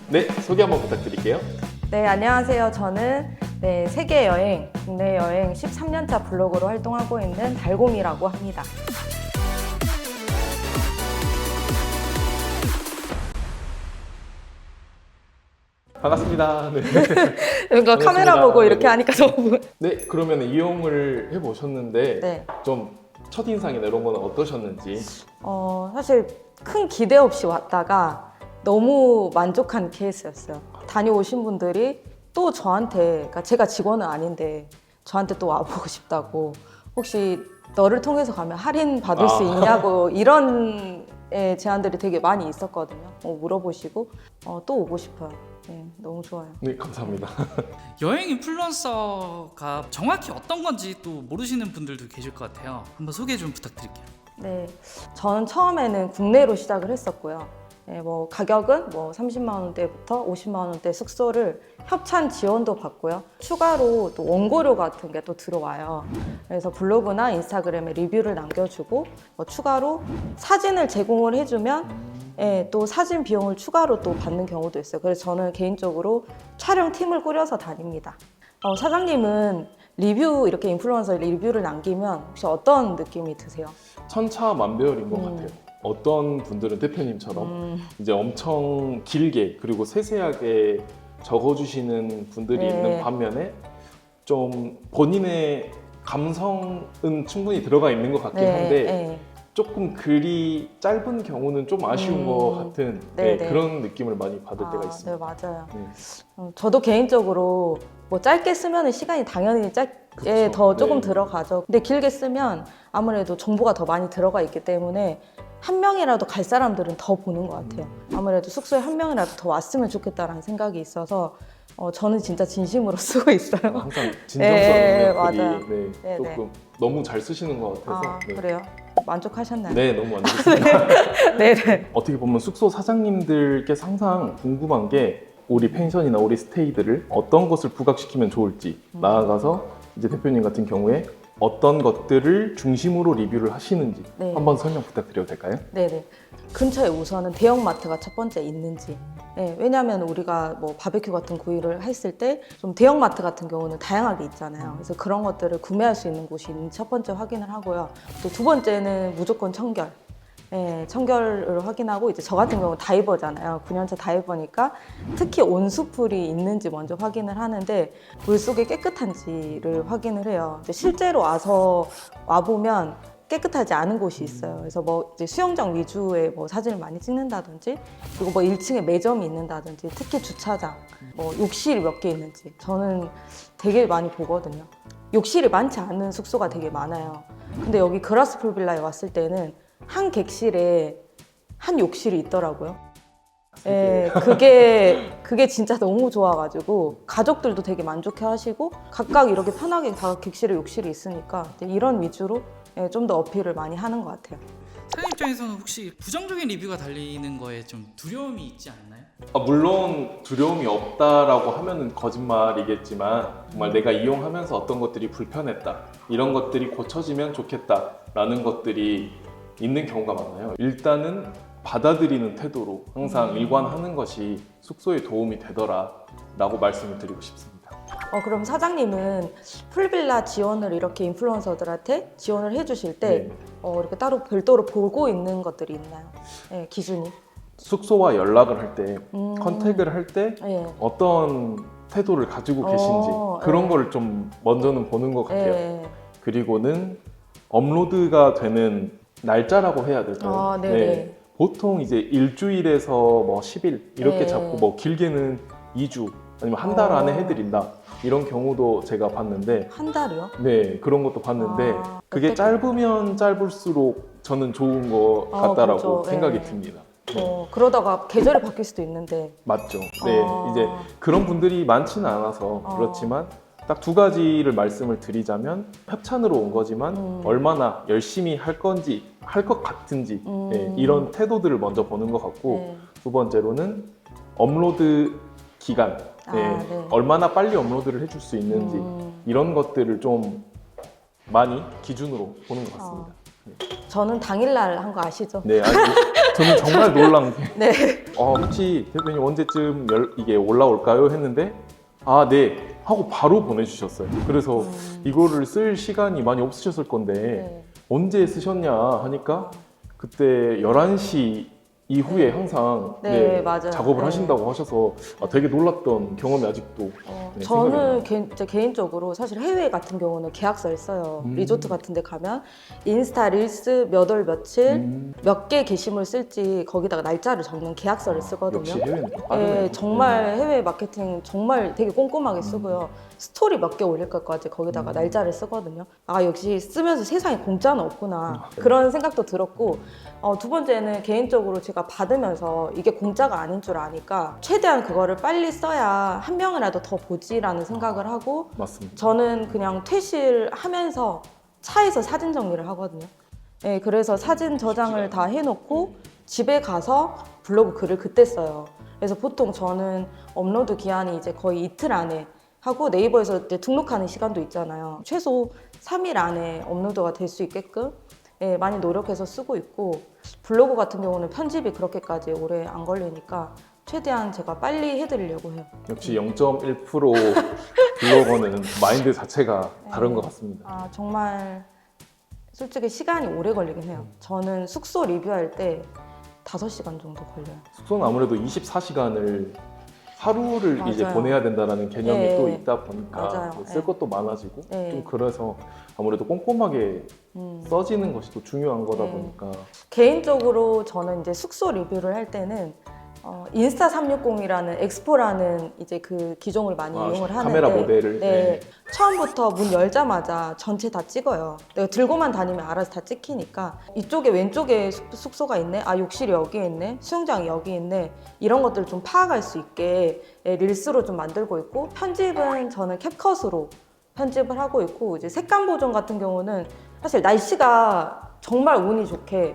네, 소개 한번 부탁드릴게요. 네, 안녕하세요. 저는 세계 여행, 국내 여행 13년차 블로거로 활동하고 있는 달곰이라고 합니다. 반갑습니다. 네. 그러니까 카메라 반갑습니다. 보고 이렇게 네네. 하니까 너무. 네, 그러면 이용을 해보셨는데 네. 좀 첫인상이나 이런 거는 어떠셨는지? 사실 큰 기대 없이 왔다가 너무 만족한 케이스였어요. 다녀오신 분들이 또 저한테, 그러니까 제가 직원은 아닌데 저한테 또 와보고 싶다고, 혹시 너를 통해서 가면 할인 받을 수 있냐고 이런 제안들이 되게 많이 있었거든요. 물어보시고 또 오고 싶어요. 네, 너무 좋아요. 네, 감사합니다. 여행 인플루언서가 정확히 어떤 건지 또 모르시는 분들도 계실 것 같아요. 한번 소개 좀 부탁드릴게요. 네, 저는 처음에는 국내로 시작을 했었고요. 네, 뭐 가격은 뭐 30만 원대부터 50만 원대 숙소를 협찬 지원도 받고요. 추가로 또 원고료 같은 게 또 들어와요. 그래서 블로그나 인스타그램에 리뷰를 남겨주고 뭐 추가로 사진을 제공을 해주면 또 사진 비용을 추가로 또 받는 경우도 있어요. 그래서 저는 개인적으로 촬영 팀을 꾸려서 다닙니다. 사장님은 리뷰, 이렇게 인플루언서 리뷰를 남기면 혹시 어떤 느낌이 드세요? 천차만별인 것 같아요. 어떤 분들은 대표님처럼 이제 엄청 길게 그리고 세세하게 적어주시는 분들이 네. 있는 반면에 좀 본인의 감성은 충분히 들어가 있는 것 같긴 한데 조금 글이 짧은 경우는 좀 아쉬운 것 같은 그런 느낌을 많이 받을 때가 있습니다. 네, 맞아요. 네. 저도 개인적으로 뭐 짧게 쓰면 시간이 당연히 짧게 더 조금 들어가죠. 근데 길게 쓰면 아무래도 정보가 더 많이 들어가 있기 때문에 한 명이라도 갈 사람들은 더 보는 것 같아요. 아무래도 숙소에 한 명이라도 더 왔으면 좋겠다라는 생각이 있어서 저는 진짜 진심으로 쓰고 있어요. 항상 진정성 있는 맞아요. 글이 네, 조금 너무 잘 쓰시는 것 같아서 그래요? 만족하셨나요? 네, 너무 만족했습니다. 네네. 어떻게 보면 숙소 사장님들께 항상 궁금한 게 우리 펜션이나 우리 스테이들을 어떤 것을 부각시키면 좋을지 나아가서 이제 대표님 같은 경우에 어떤 것들을 중심으로 리뷰를 하시는지 네. 한번 설명 부탁드려도 될까요? 네네. 근처에 우선은 대형마트가 첫 번째 있는지. 네, 왜냐하면 우리가 뭐 바베큐 같은 구이를 했을 때 좀 대형마트 같은 경우는 다양하게 있잖아요. 그래서 그런 것들을 구매할 수 있는 곳이 있는지 첫 번째 확인을 하고요. 또 두 번째는 무조건 청결. 네, 청결을 확인하고, 이제 저 같은 경우는 다이버잖아요. 9년차 다이버니까 특히 온수풀이 있는지 먼저 확인을 하는데 물속이 깨끗한지를 확인을 해요. 이제 실제로 와보면 깨끗하지 않은 곳이 있어요. 그래서 뭐 이제 수영장 위주의 뭐 사진을 많이 찍는다든지, 그리고 뭐 1층에 매점이 있는다든지, 특히 주차장, 뭐 욕실이 몇 개 있는지 저는 되게 많이 보거든요. 욕실이 많지 않은 숙소가 되게 많아요. 근데 여기 그라스풀 빌라에 왔을 때는 한 객실에 한 욕실이 있더라고요. 예, 그게 진짜 너무 좋아가지고 가족들도 되게 만족해 하시고 각각 이렇게 편하게 다 객실에 욕실이 있으니까 이런 위주로 좀 더 어필을 많이 하는 것 같아요. 사장님 입장에서는 혹시 부정적인 리뷰가 달리는 거에 좀 두려움이 있지 않나요? 물론 두려움이 없다라고 하면은 거짓말이겠지만 정말 내가 이용하면서 어떤 것들이 불편했다, 이런 것들이 고쳐지면 좋겠다라는 것들이 있는 경우가 많아요. 일단은 받아들이는 태도로 항상 일관하는 것이 숙소에 도움이 되더라라고 말씀을 드리고 싶습니다. 그럼 사장님은 풀빌라 지원을 이렇게 인플루언서들한테 지원을 해주실 때 이렇게 따로 별도로 보고 있는 것들이 있나요? 네, 기준이? 숙소와 연락을 할 때, 컨택을 할 때 어떤 태도를 가지고 계신지 그런 거를 좀 먼저는 보는 것 같아요. 그리고는 업로드가 되는 날짜라고 해야 될까요? 보통 이제 일주일에서 뭐 10일 이렇게 잡고 뭐 길게는 2주 아니면 한 달 안에 해드린다, 이런 경우도 제가 봤는데. 한 달이요? 네, 그런 것도 봤는데 그게 짧으면 짧을수록 저는 좋은 것 같다라고 그렇죠. 생각이 듭니다. 그러다가 계절이 바뀔 수도 있는데. 맞죠. 네, 이제 그런 분들이 많지는 않아서 그렇지만 딱 두 가지를 말씀을 드리자면, 협찬으로 온 거지만 얼마나 열심히 할 건지, 할 것 같은지 이런 태도들을 먼저 보는 것 같고, 두 번째로는 업로드 기간, 얼마나 빨리 업로드를 해줄 수 있는지 이런 것들을 좀 많이 기준으로 보는 것 같습니다. 저는 당일날 한 거 아시죠? 네, 아니, 저는 정말 놀란 게 네. 혹시 대표님 언제쯤 이게 올라올까요? 했는데 네 하고 바로 보내주셨어요. 그래서 이거를 쓸 시간이 많이 없으셨을 건데 네. 언제 쓰셨냐 하니까 그때 11시 이후에 네. 항상 네, 맞아요. 작업을 네. 하신다고 하셔서 되게 놀랐던 경험이 아직도 저는 개인적으로 사실 해외 같은 경우는 계약서를 써요. 리조트 같은 데 가면 인스타 릴스 몇 월 며칠 몇 개 게시물 쓸지 거기다가 날짜를 적는 계약서를 쓰거든요. 역시 해외는 좀 빠르네요. 네, 정말 해외 마케팅 정말 되게 꼼꼼하게 쓰고요. 스토리 몇 개 올릴 것까지 거기다가 날짜를 쓰거든요. 역시 쓰면서 세상에 공짜는 없구나. 그런 생각도 들었고 두 번째는 개인적으로 제가 받으면서 이게 공짜가 아닌 줄 아니까 최대한 그거를 빨리 써야 한 명이라도 더 보지라는 생각을 하고 맞습니다. 저는 그냥 퇴실하면서 차에서 사진 정리를 하거든요. 네, 그래서 사진 저장을 다 해놓고 집에 가서 블로그 글을 그때 써요. 그래서 보통 저는 업로드 기한이 이제 거의 이틀 안에 하고 네이버에서 이제 등록하는 시간도 있잖아요. 최소 3일 안에 업로드가 될 수 있게끔 많이 노력해서 쓰고 있고 블로그 같은 경우는 편집이 그렇게까지 오래 안 걸리니까 최대한 제가 빨리 해드리려고 해요. 역시 0.1% 블로거는 마인드 자체가 다른 것 같습니다. 정말 솔직히 시간이 오래 걸리긴 해요. 저는 숙소 리뷰할 때 5시간 정도 걸려요. 숙소는 아무래도 24시간을 하루를 맞아요. 이제 보내야 된다는 개념이 네. 또 있다 보니까 맞아요. 쓸 네. 것도 많아지고 네. 좀 그래서 아무래도 꼼꼼하게 써지는 것이 또 중요한 거다 네. 보니까 개인적으로 저는 이제 숙소 리뷰를 할 때는 인스타 360이라는 엑스포라는 이제 그 기종을 많이 이용을 하는데 카메라 모델을 네. 처음부터 문 열자마자 전체 다 찍어요. 내가 들고만 다니면 알아서 다 찍히니까 이쪽에 왼쪽에 숙소가 있네, 욕실이 여기에 있네, 수영장이 여기 있네, 이런 것들을 좀 파악할 수 있게 릴스로 좀 만들고 있고, 편집은 저는 캡컷으로 편집을 하고 있고, 이제 색감 보정 같은 경우는 사실 날씨가 정말 운이 좋게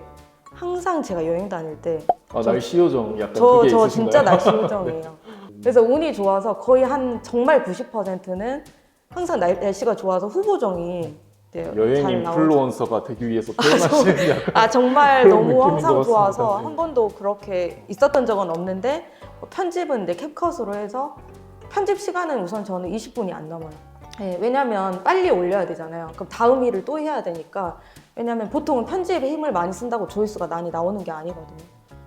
항상 제가 여행 다닐 때 날씨 요정 약간 저 그게 있으신가요? 진짜 날씨 요정이에요. 그래서 운이 좋아서 거의 한 정말 90%는 항상 날씨가 좋아서 후보정이 잘 여행 나오죠. 인플루언서가 되기 위해서 태어나신 약간 정말 그런 너무 느낌인 항상 것 좋아서 같습니다. 한 번도 그렇게 있었던 적은 없는데 편집은 이제 캡컷으로 해서 편집 시간은 우선 저는 20분이 안 넘어요. 네, 왜냐면 빨리 올려야 되잖아요. 그럼 다음 일을 또 해야 되니까. 왜냐면 보통은 편집에 힘을 많이 쓴다고 조회수가 많이 나오는 게 아니거든요.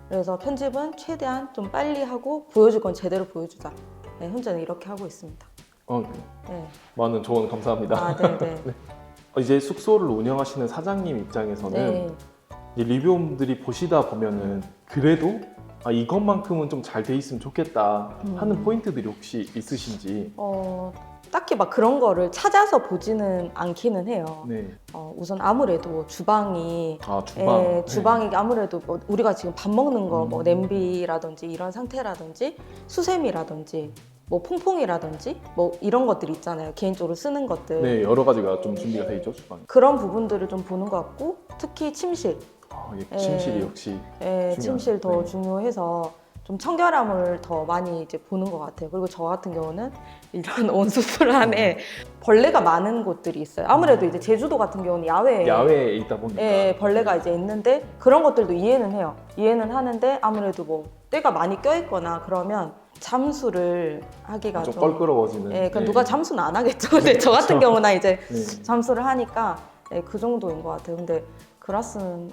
그래서 편집은 최대한 좀 빨리 하고 보여줄 건 제대로 보여주자. 네, 현재는 이렇게 하고 있습니다. 네. 많은 조언 감사합니다. 네네. 이제 숙소를 운영하시는 사장님 입장에서는 네. 이제 리뷰어분들이 보시다 보면은 그래도 이것만큼은 좀 잘 돼 있으면 좋겠다 하는 포인트들이 혹시 있으신지. 딱히 막 그런 거를 찾아서 보지는 않기는 해요. 네. 우선 아무래도 주방이 주방. 주방이 아무래도 뭐 우리가 지금 밥 먹는 거 뭐 냄비라든지 이런 상태라든지 수세미라든지 뭐 퐁퐁이라든지 뭐 이런 것들 있잖아요. 개인적으로 쓰는 것들. 네, 여러 가지가 좀 준비가 돼 있죠, 주방에. 그런 부분들을 좀 보는 것 같고, 특히 침실. 침실이 역시 중요하죠. 침실 더 네. 중요해서 좀 청결함을 더 많이 이제 보는 것 같아요. 그리고 저 같은 경우는 이런 온수풀 안에 벌레가 많은 곳들이 있어요. 아무래도 이제 제주도 같은 경우는 야외에 있다 보니까 벌레가 이제 있는데 그런 것들도 이해는 해요. 이해는 하는데 아무래도 뭐 때가 많이 껴있거나 그러면 잠수를 하기가 좀 껄끄러워지는. 그러니까 누가 잠수는 안 하겠죠. 근데 저 같은 경우나 이제 네. 잠수를 하니까 그 정도인 것 같아요. 근데 그라스는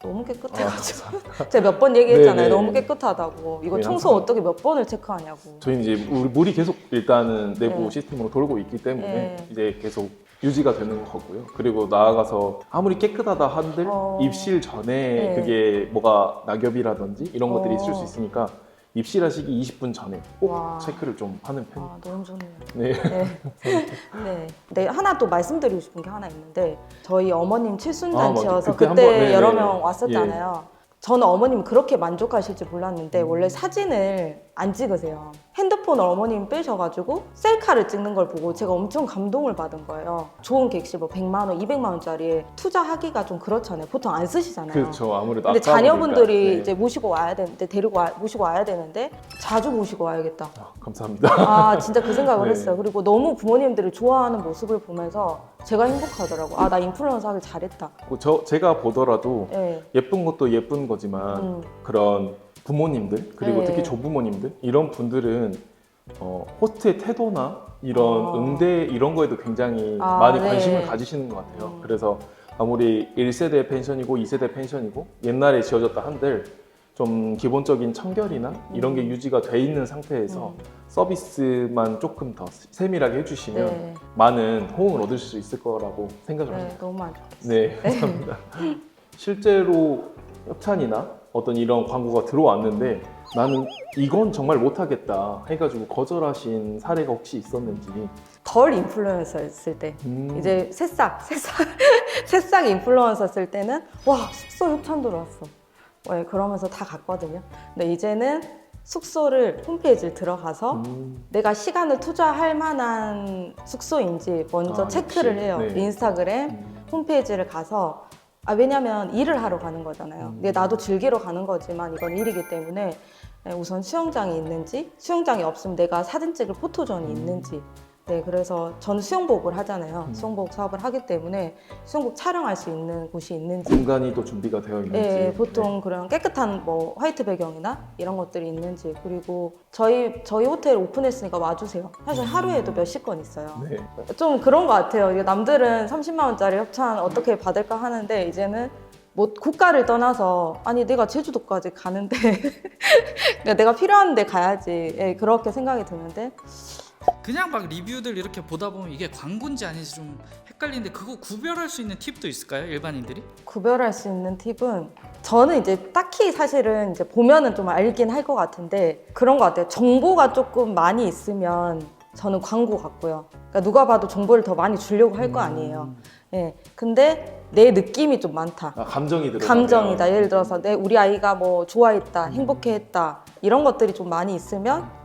너무 깨끗해가지고 제가 몇 번 얘기했잖아요. 네네. 너무 깨끗하다고. 이거 네, 청소 항상. 어떻게 몇 번을 체크하냐고. 저희는 이제 물이 계속 일단은 내부 네. 시스템으로 돌고 있기 때문에 네. 이제 계속 유지가 되는 거고요. 그리고 나아가서 아무리 깨끗하다 한들 입실 전에 네. 그게 뭐가 낙엽이라든지 이런 것들이 있을 수 있으니까 입실하시기 20분 전에 꼭 와. 체크를 좀 하는 편입니다. 너무 좋네요. 네. 네, 하나 또 말씀드리고 싶은 게 하나 있는데 저희 어머님 칠순잔치여서 맞아. 그때 그때 한번, 네네. 여러 명 왔었잖아요. 저는 어머님이 그렇게 만족하실지 몰랐는데 원래 사진을 안 찍으세요. 핸드폰을 어머님이 빼셔가지고 셀카를 찍는 걸 보고 제가 엄청 감동을 받은 거예요. 좋은 객실 뭐 100만 원, 200만 원짜리에 투자하기가 좀 그렇잖아요. 보통 안 쓰시잖아요. 그렇죠. 아무래도 근데 아까우니까. 자녀분들이 네. 이제 모시고 와야 되는데 모시고 와야 되는데 자주 모시고 와야겠다. 감사합니다. 아 진짜 그 생각을 네. 했어요. 그리고 너무 부모님들이 좋아하는 모습을 보면서 제가 행복하더라고. 아 나 인플루언서 하길 잘했다. 제가 보더라도 네. 예쁜 것도 예쁜 거지만 그런 부모님들 그리고 네. 특히 조부모님들 이런 분들은 호스트의 태도나 이런 응대 이런 거에도 굉장히 많이 네. 관심을 가지시는 것 같아요. 그래서 아무리 1세대 펜션이고 2세대 펜션이고 옛날에 지어졌다 한들 좀 기본적인 청결이나 이런 게 유지가 돼 있는 상태에서 서비스만 조금 더 세밀하게 해주시면 네. 많은 호응을 얻을 수 있을 거라고 생각을 합니다. 네, 너무 만족했어요. 네, 감사합니다. 실제로 협찬이나 어떤 이런 광고가 들어왔는데 나는 이건 정말 못하겠다 해가지고 거절하신 사례가 혹시 있었는지. 덜 인플루언서였을 때 이제 새싹 인플루언서였을 때는 와 숙소 협찬 들어왔어. 네, 그러면서 다 갔거든요. 근데 이제는 숙소를 홈페이지를 들어가서 내가 시간을 투자할 만한 숙소인지 먼저 체크를 역시. 해요. 네. 인스타그램 홈페이지를 가서 왜냐면 일을 하러 가는 거잖아요. 근데 나도 즐기러 가는 거지만 이건 일이기 때문에 우선 수영장이 있는지, 수영장이 없으면 내가 사진 찍을 포토존이 있는지. 네, 그래서 저는 수영복을 하잖아요. 수영복 사업을 하기 때문에 수영복 촬영할 수 있는 곳이 있는지. 공간이 또 준비가 되어 있는지. 네, 보통 그런 깨끗한 뭐 화이트 배경이나 이런 것들이 있는지. 그리고 저희 호텔 오픈했으니까 와주세요. 사실 하루에도 몇십 건 있어요. 네. 좀 그런 것 같아요. 이게 남들은 30만 원짜리 협찬 어떻게 받을까 하는데 이제는 뭐 국가를 떠나서 아니 내가 제주도까지 가는데 그러니까 내가 필요한 데 가야지. 예, 그렇게 생각이 드는데 그냥 막 리뷰들 이렇게 보다 보면 이게 광고인지 아닌지 좀 헷갈리는데 그거 구별할 수 있는 팁도 있을까요? 일반인들이? 구별할 수 있는 팁은 저는 이제 딱히 사실은 이제 보면은 좀 알긴 할 것 같은데 그런 것 같아요. 정보가 조금 많이 있으면 저는 광고 같고요. 그러니까 누가 봐도 정보를 더 많이 주려고 할 거 아니에요. 예. 근데 내 느낌이 좀 많다. 감정이 들어. 감정이다. 예를 들어서 우리 아이가 뭐 좋아했다, 행복해했다 이런 것들이 좀 많이 있으면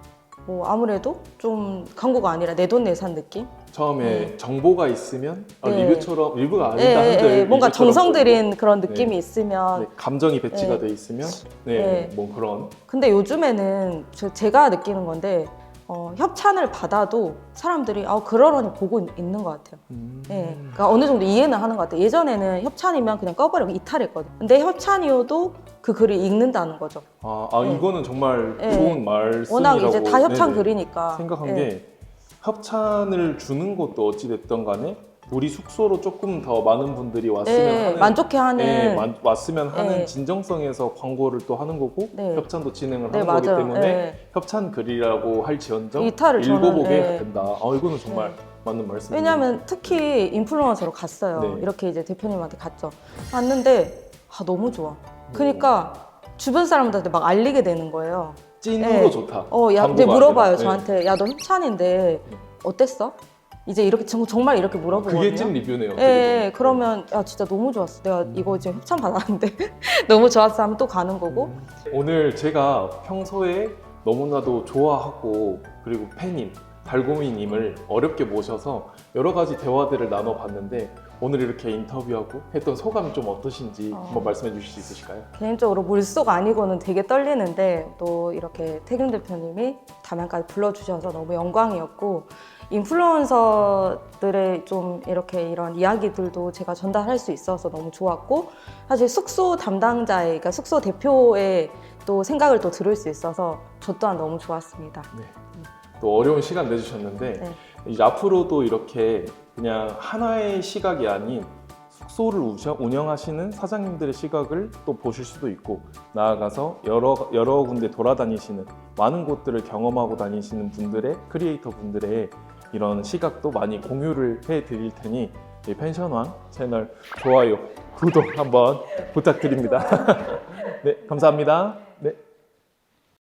뭐 아무래도 좀 광고가 아니라 내 돈 내산 느낌? 처음에 정보가 있으면 네. 리뷰가 아니다 한들 뭔가 리뷰처럼 정성 들인 보이고, 그런 느낌이 있으면 네, 감정이 배치가 네. 돼 있으면 네. 뭐 그런 근데 요즘에는 제가 느끼는 건데 협찬을 받아도 사람들이 그러려니 보고 있는 것 같아요. 예, 그러니까 어느 정도 이해는 하는 것 같아요. 예전에는 협찬이면 그냥 꺼버리고 이탈했거든요. 근데 협찬이어도 그 글을 읽는다는 거죠. 네. 이거는 정말 네. 좋은 말씀이라고 워낙 이제 다 협찬 네네. 글이니까. 생각한 예. 게 협찬을 주는 것도 어찌됐던 간에 우리 숙소로 조금 더 많은 분들이 왔으면 네, 하는 만족해하는 왔으면 하는 네. 진정성에서 광고를 또 하는 거고 네. 협찬도 진행을 네, 하는 거기 맞아요. 때문에 네. 협찬 글이라고 할지언정 이탈을 저는, 읽어보게 네. 된다. 이거는 정말 맞는 말씀이에요. 왜냐하면 특히 인플루언서로 갔어요. 네. 이렇게 이제 대표님한테 갔죠. 갔는데 너무 좋아. 그러니까 주변 사람들한테 막 알리게 되는 거예요. 찐으로 네. 좋다. 이제 물어봐요 아니라. 저한테. 야 너 협찬인데 어땠어? 이제 이렇게 정말 이렇게 물어보거든요. 그게 찐 리뷰네요. 어떻게 예, 보면. 그러면 야 진짜 너무 좋았어. 내가 이거 지금 협찬 받았는데 너무 좋았어 하면 또 가는 거고. 오늘 제가 평소에 너무나도 좋아하고 그리고 팬인 달고미님을 어렵게 모셔서 여러 가지 대화들을 나눠봤는데 오늘 이렇게 인터뷰하고 했던 소감이 좀 어떠신지 한번 말씀해 주실 수 있으실까요? 개인적으로 물속 아니고는 되게 떨리는데 또 이렇게 태균 대표님이 담양까지 불러주셔서 너무 영광이었고 인플루언서들의 좀 이렇게 이런 이야기들도 제가 전달할 수 있어서 너무 좋았고 사실 숙소 담당자의 그러니까 숙소 대표의 또 생각을 또 들을 수 있어서 저 또한 너무 좋았습니다. 네. 또 어려운 시간 내주셨는데 네. 이제 앞으로도 이렇게 그냥 하나의 시각이 아닌 숙소를 운영하시는 사장님들의 시각을 또 보실 수도 있고 나아가서 여러 군데 돌아다니시는 많은 곳들을 경험하고 다니시는 분들의 크리에이터 분들의 이런 시각도 많이 공유를 해드릴 테니 이 펜션왕 채널 좋아요, 구독 한번 부탁드립니다. 네, 감사합니다.